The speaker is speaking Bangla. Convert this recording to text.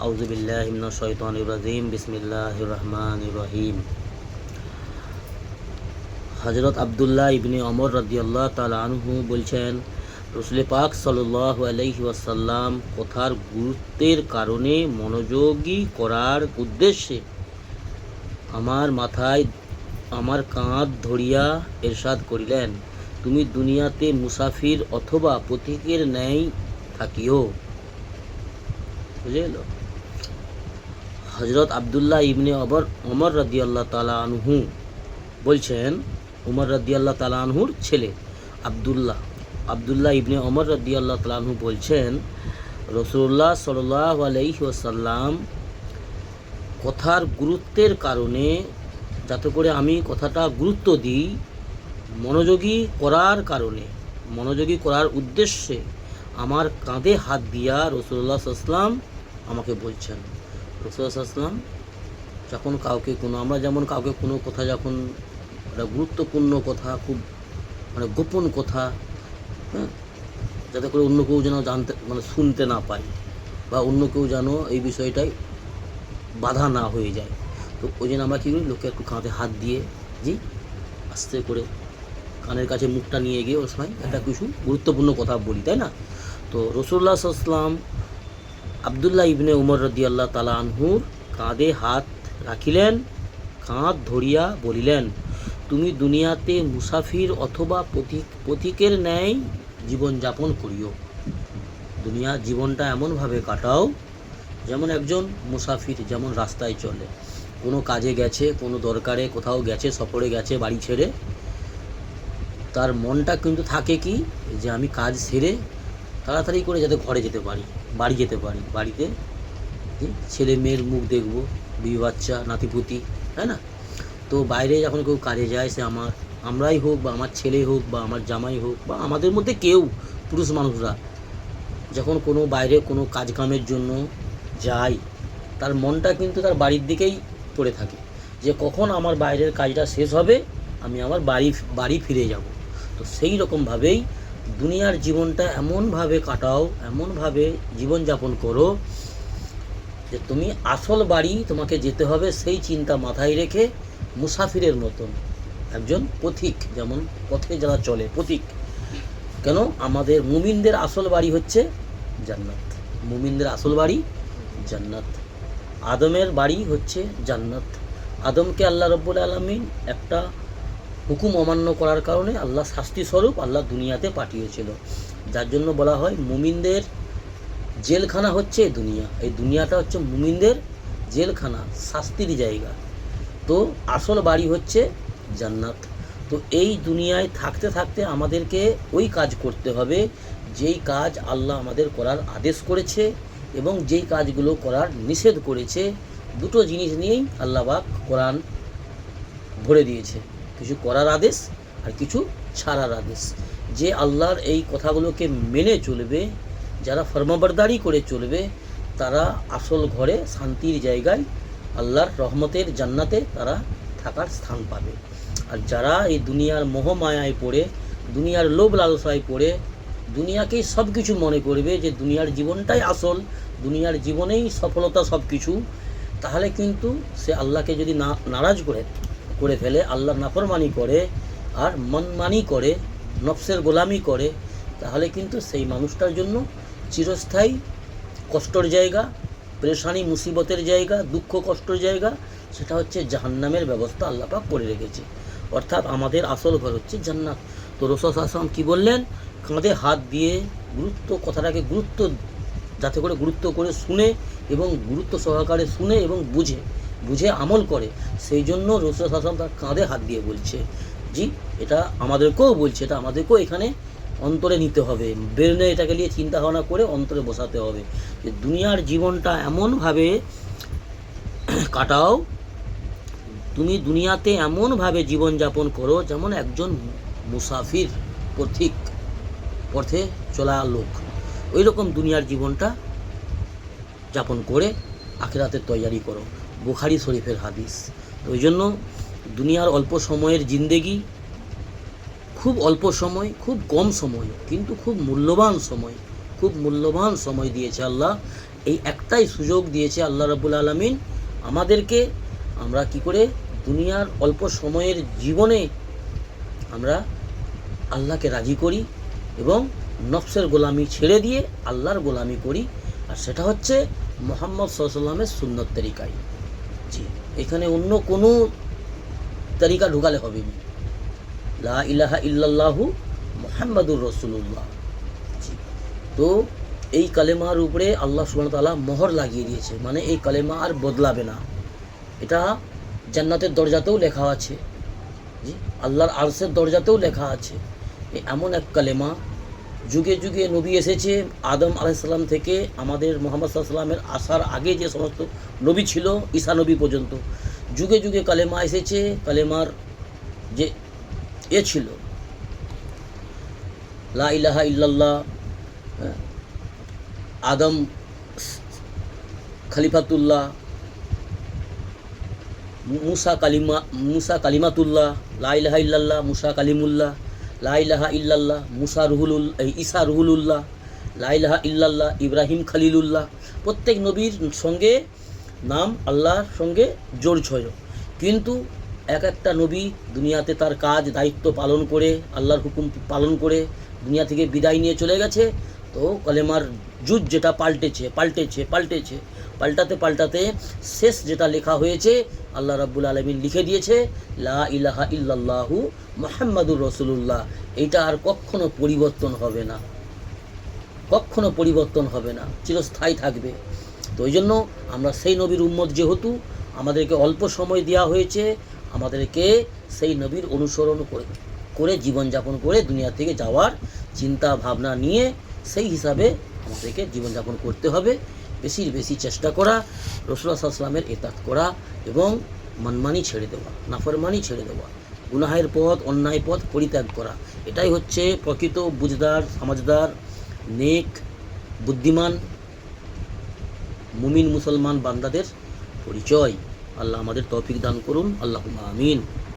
আউযু বিল্লাহি মিনাশ শাইতানির রাজিম। বিসমিল্লাহির রহমানির রহিম। হযরত আব্দুল্লাহ ইবনে ওমর রাদিয়াল্লাহু তাআলা আনহু বলছেন, রাসূল পাক সাল্লাল্লাহু আলাইহি ওয়াসাল্লাম কথার গুরুত্বের কারণে মনোযোগী করার উদ্দেশ্যে আমার মাথায় আমার কাঁধ ধরিয়া ইরশাদ করিলেন, তুমি দুনিয়াতে মুসাফির অথবা পথিকের ন্যায় থাকিও। বুঝে গেল? হযরত আব্দুল্লাহ ইবনে ওমর রাদিয়াল্লাহু তাআলা আনহু বলছেন, উমর রাদিয়াল্লাহু তাআলা আনহুর ছেলে আব্দুল্লাহ ইবনে ওমর রাদিয়াল্লাহু তাআলা আনহু বলছেন, রাসূলুল্লাহ সাল্লাল্লাহু আলাইহি ওয়াসাল্লাম কথার গুরুত্বের কারণে, যাতে করে আমি কথাটা গুরুত্ব দিই, মনোযোগী করার উদ্দেশ্যে আমার কাঁধে হাত দিয়া রাসূলুল্লাহ সাল্লাল্লাহু আলাইহি ওয়াসাল্লাম আমাকে বলছেন। রাসূলুল্লাহ সাল্লাল্লাহু আলাইহি ওয়াসাল্লাম যখন কাউকে আমরা যেমন কাউকে কোনো কথা, যখন একটা গুরুত্বপূর্ণ কথা, খুব গোপন কথা, হ্যাঁ, যাতে করে অন্য কেউ যেন জানতে শুনতে না পায়, বা অন্য কেউ যেন এই বিষয়টাই বাধা না হয়ে যায়, তো ওই জন্য আমরা কী করি, লোকে একটু কাঁধে হাত দিয়ে আস্তে করে কানের কাছে মুখটা নিয়ে গিয়ে ওর সময় একটা কিছু গুরুত্বপূর্ণ কথা বলি, তাই না? তো রাসূলুল্লাহ সাল্লাল্লাহু আলাইহি ওয়াসাল্লাম আব্দুল্লাহ ইবনে ওমর রাদিয়াল্লাহু তাআলা আনহুর কাঁধে হাত রাখিলেন, কাঁধ ধরিয়া বলিলেন, তুমি দুনিয়াতে মুসাফির অথবা পথিকের ন্যায় জীবনযাপন করিও। জীবনটা এমনভাবে কাটাও যেমন একজন মুসাফির যেমন রাস্তায় চলে, কোনো কাজে গেছে, কোনো দরকারে কোথাও গেছে, সফরে গেছে বাড়ি ছেড়ে, তার মনটা কিন্তু থাকে কি, যে আমি কাজ সেরে তাড়াতাড়ি করে যাতে ঘরে যেতে পারি, বাড়ি যেতে পারি, বাড়িতে ছেলে মেয়ের মুখ দেখবো, বিবি বাচ্চা নাতিপুতি, তাই না? তো বাইরে যখন কেউ কাজে যায়, সে আমরাই হোক বা আমার ছেলে হোক বা আমার জামাই হোক বা আমাদের মধ্যে কেউ, পুরুষ মানুষরা যখন কোনো বাইরে কোনো কাজকামের জন্য যায়, তার মনটা কিন্তু তার বাড়ির দিকেই পড়ে থাকে, যে কখন আমার বাইরের কাজটা শেষ হবে, আমি আমার বাড়ি ফিরে যাব। তো সেই রকমভাবেই দুনিয়ার জীবনটা এমনভাবে কাটাও, এমনভাবে জীবনযাপন করো যে তুমি আসল বাড়ি তোমাকে যেতে হবে সেই চিন্তা মাথায় রেখে মুসাফিরের মতন, একজন পথিক, যেমন পথে যারা চলে পথিক। কেন? আমাদের মুমিনদের আসল বাড়ি হচ্ছে জান্নাত, মুমিনদের আসল বাড়ি জান্নাত। আদমের বাড়ি হচ্ছে জান্নাত। আদমকে আল্লাহ রব্বুল আলামিন একটা হুকুম অমান্য করার কারণে আল্লাহ শাস্তি স্বরূপ আল্লাহ দুনিয়াতে পাঠিয়েছিল, যার জন্য বলা হয় মুমিনদের জেলখানা হচ্ছে দুনিয়া। এই দুনিয়াটা হচ্ছে মুমিনদের জেলখানা, শাস্তির জায়গা। তো আসল বাড়ি হচ্ছে জান্নাত। তো এই দুনিয়ায় থাকতে থাকতে আমাদেরকে ওই কাজ করতে হবে যেই কাজ আল্লাহ আমাদের করার আদেশ করেছে এবং যেই কাজগুলো করার নিষেধ করেছে। দুটো জিনিস নিয়েই আল্লাহ পাক কোরআন ভরে দিয়েছে, কিছু করার আদেশ আর কিছু ছাড়ার আদেশ। যে আল্লাহর এই কথাগুলোকে মেনে চলবে, যারা ফরমাবরদারি করে চলবে, তারা আসল ঘরে, শান্তির জায়গায়, আল্লাহর রহমতের জান্নাতে তারা থাকার স্থান পাবে। আর যারা এই দুনিয়ার মোহমায়ায় পড়ে, দুনিয়ার লোভ লালসায় পড়ে, দুনিয়াকেই সব কিছু মনে করবে, যে দুনিয়ার জীবনটাই আসল, দুনিয়ার জীবনেই সফলতা সব কিছু, তাহলে কিন্তু সে আল্লাহকে যদি নারাজ করে ফেলে, আল্লাহর নাফরমানি করে আর মনমানি করে, নফসের গোলামি করে, তাহলে কিন্তু সেই মানুষটার জন্য চিরস্থায়ী কষ্টের জায়গা, পেরেশানি মুসিবতের জায়গা, দুঃখ কষ্টের জায়গা, সেটা হচ্ছে জাহান্নামের ব্যবস্থা আল্লাহ পাক করে রেখেছে। অর্থাৎ আমাদের আসল ঘর হচ্ছে জান্নাত। তো রাসূল সাল্লাল্লাহু আলাইহি ওয়াসাল্লাম কী বললেন? কাঁধে হাত দিয়ে কথাটাকে যাতে করে গুরুত্ব করে শুনে এবং গুরুত্ব সহকারে শুনে এবং বুঝে আমল করে, সেই জন্য রাসূল সাল্লাল্লাহু আলাইহি ওয়াসাল্লাম তার কাঁধে হাত দিয়ে বলছে। জি, এটা আমাদেরকেও বলছে, এটা আমাদেরকেও এখানে অন্তরে নিতে হবে, ব্রেনে এটাকে নিয়ে চিন্তা ভাবনা করে অন্তরে বসাতে হবে, যে দুনিয়ার জীবনটা এমনভাবে কাটাও, তুমি দুনিয়াতে এমনভাবে জীবনযাপন করো যেমন একজন মুসাফির, পথে চলা লোক, ওই রকম দুনিয়ার জীবনটা যাপন করে আখিরাতের তৈয়ারি করো। বুখারী শরীফের হাদিস। ওই জন্য দুনিয়ার অল্প সময়ের জিন্দেগি, খুব অল্প সময়, খুব কম সময়, কিন্তু খুব মূল্যবান সময় দিয়েছে আল্লাহ। এই একটাই সুযোগ দিয়েছে আল্লাহ রাব্বুল আলামিন আমাদেরকে, আমরা কি করে দুনিয়ার অল্প সময়ের জীবনে আমরা আল্লাহকে রাজি করি এবং নফসের গোলামি ছেড়ে দিয়ে আল্লাহর গোলামি করি, আর সেটা হচ্ছে মুহাম্মদ সাল্লাল্লাহু আলাইহি ওয়াসাল্লামের সুন্নত তরিকায়। জি, এখানে অন্য কোনো তরিকা ঢুকালে হবে না। লা ইলাহা ইল্লাল্লাহু মুহাম্মাদুর রাসূলুল্লাহ। জি, তো এই কালেমার উপরে আল্লাহ সুবহানাহু ওয়া তাআলা মোহর লাগিয়ে দিয়েছে, মানে এই কালেমা আর বদলাবে না। এটা জান্নাতের দরজাতেও লেখা আছে, জি, আল্লাহর আরশের দরজাতেও লেখা আছে। এমন এক কালেমা, যুগে যুগে নবী এসেছে, আদম আলাইহিস সালাম থেকে আমাদের মুহাম্মদ সাল্লাল্লাহু আলাইহি ওয়াসাল্লামের আসার আগে যে সমস্ত নবী ছিল, ঈসা নবী পর্যন্ত যুগে যুগে কালেমা এসেছে। কালেমার যে ছিল লা ইলাহা ইল্লাল্লাহ, আদম খলিফাতুল্লাহ, মুসা কালিমাতুল্লাহ, লা ইলাহা ইল্লাল্লাহ মুসা কালিমুল্লাহ, লা ইলাহা ইল্লাল্লাহ মুসা ঈসা রুহুলুল্লাহ, লা ইলাহা ইল্লাল্লাহ ইব্রাহিম খলিলুল্লাহ। প্রত্যেক নবীর সঙ্গে নাম আল্লাহর সঙ্গে জড়ছয়, কিন্তু এক একটা নবী দুনিয়াতে তার কাজ দায়িত্ব পালন করে আল্লাহর হুকুম পালন করে দুনিয়া থেকে বিদায় নিয়ে চলে গেছে। তো কলেমার যুগ যেটা পাল্টাতে পাল্টাতে শেষ যেটা লেখা হয়েছে, আল্লাহ রাব্বুল আলামিন লিখে দিয়েছে লা ইলাহা ইল্লাল্লাহু মুহাম্মাদুর রাসূলুল্লাহ। এইটা আর কখনো পরিবর্তন হবে না, কখনো পরিবর্তন হবে না, চিরস্থায়ী থাকবে। তো ওই জন্য আমরা সেই নবীর উম্মত, যেহেতু আমাদেরকে অল্প সময় দেওয়া হয়েছে, আমাদেরকে সেই নবীর অনুসরণ করে জীবনযাপন করে দুনিয়া থেকে যাওয়ার চিন্তা ভাবনা নিয়ে সেই হিসাবে আমাদেরকে জীবনযাপন করতে হবে। বেশি চেষ্টা করা, রাসূলুল্লাহ সাল্লাল্লাহু আলাইহি ওয়াসাল্লামের ইতাআত করা এবং মানমানি ছেড়ে দেওয়া, নাফরমানি ছেড়ে দেওয়া, গুনাহের পথ অন্যায় পথ পরিত্যাগ করা। এটাই হচ্ছে প্রকৃত বুঝদার, সমাজদার, নেক, বুদ্ধিমান মুমিন মুসলমান বান্দাদের পরিচয়। আল্লাহ আমাদের তৌফিক দান করুন। আল্লাহুম্মা আমিন।